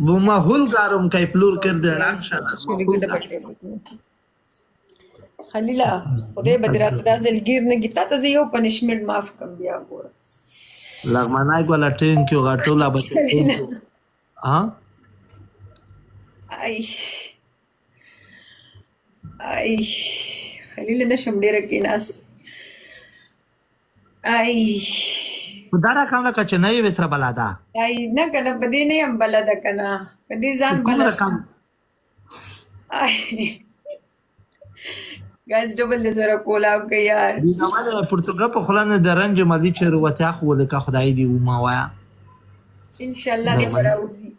ماحول گرم کای پلور کرده رانشانه ماحول خلیله خدای به دې راته دا ځل ګیر نه کي تا ته زه یو پنشمنټ معاف کړم بیا ګوره لغمنای ګوله ټینک یو غټوله به ها ای خلیله نشم ډېره کېناست دا رقم لکه چې نه یې وسره بلده نه که نه په دې نه یم بلده که نه په دې ځان کوم بلده رقم ګاز ډبل د سره کولاو که یار بینواله پرتګال په خوله نه د رنج مالي چې روتیا خو ولکه خدای دې وما وایا انشاءالله دې به راوځي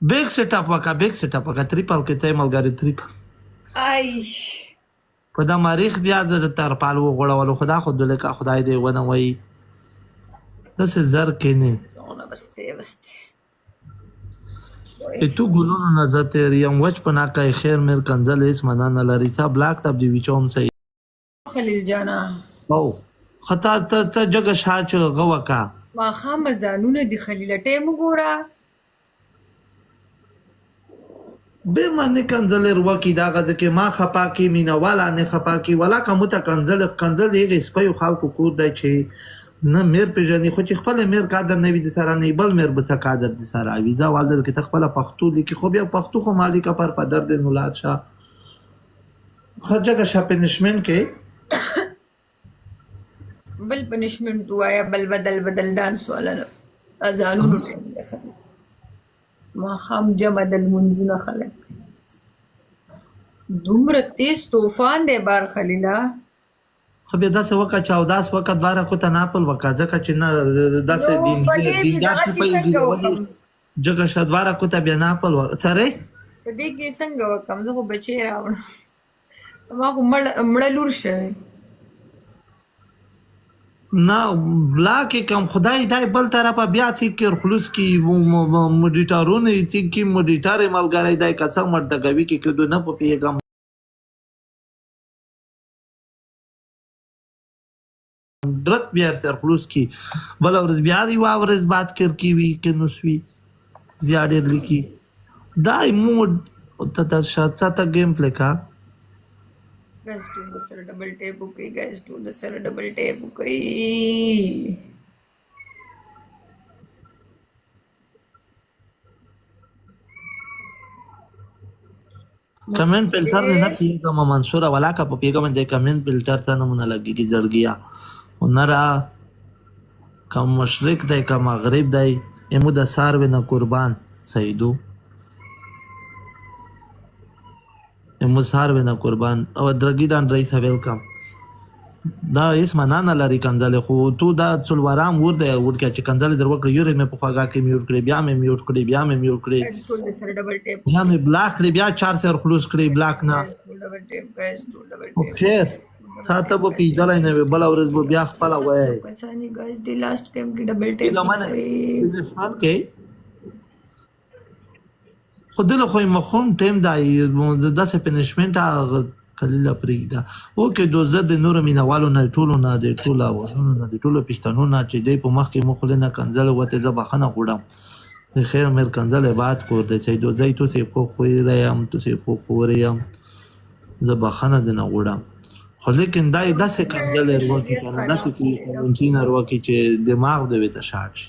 بیگ سیټ اپ وکړه تریپل کې ته ملګری تریپل په دا مریخ بیا د تر پالو غړولو خدا خو دلکه خدای دې ونه وای داسې زر کې نه تو ګلونو نظر تیریم وچ پنا کای خیر میر کنزل اس منان لري تا بلاک تب دی وچوم سي خلیل جانا او خطا ته جګ شاچ غوکا ما خام زانونه دی خلیل ټیم ګورا به من کنزل ورکی دا غد کې ما خپا کې مینا والا نه خپا کې ولا کوم ته کنزل یې سپیو خلکو کو دای چې نه میر پیژنې خو چې خپل میر قادر نه وي د سره نه بل میر به قادر د سره ویزا والد کې تخپل پښتو لیکي خو بیا پښتو خو مالک پر پدر د نولاد شاه خرجه کا پنشمنت کې بل پنشمنت وایا بل بدل ډانس ولا اذانونو ما خام جمع دل منځونه خلک دومره تیز طوفان دی بار خلیلا خو بیا داسې وکړه چې اوداس وکړه دواره کو ته ناپل وکړه ځکه چې نه داسې دیندار جګه شه دواره کو ته بیا ناپل سره په دې کې څنګه وکړم زه خو بچی راوړم ما خو مړه لور شوی نه بلا کې کم خدای دای بل طرفه بیا چې کیر خلوص کی مډیټارونه چې کی مډیټار ملګری دای کڅه مرتګوي کې کدو نه په پیغام درت بیا تر خلوص کی بل ورځ بیا دی ورځ بات کر کی وی کې نوسوي زیاده لیکي دای موډ ته شاته تا گیم پلی کا guys do the sir double tap okay guys do the sir double tap okay کمنٹ فلټر نه کیږي ما منصور ولا کا په پیغام دې کمنٹ فلټر ته نه لګيږي جړګیا ونرا کم مشرق دی کم مغرب دی امو د سار ونه قربان سیدو امو سار ونه قربان او درګی دان رئیس ویلکم دا اسم نه لري کنځل خو تو دا څلورام ور دی ورکه چې کنځل در وکړ یو مې په خواګه کې میوټ کړی بیا مې میوټ کړی بیا مې میوټ کړی بیا مې بلاک کړی بیا 4 سر خلوص کړی بلاک نه خیر ساته په پیډل نه بل اورز بیا خپل وای کسانی گایز دی لاست ټایم کې ډبل ټیپ د سال کې خودله خو مخون ټیم دای د داسې پنشمنت کلیله پریدا او کې دوزه د نور مینوالو نه ټولو نه د ټوله ورونو نه د ټولو پښتنو نه چې دی په مخ کې مخله نه کنځل وته زبخنه غوډم د خیر مر کنځل بات کو د چې دوزه تو سي خو خويرم تو سي خو خوريم زبخنه د نه غوډم خو لیکن دای داسې کنځل ورو کې کنه داسې کې مونږ نه ورو کې چې دماغ د وته شاټ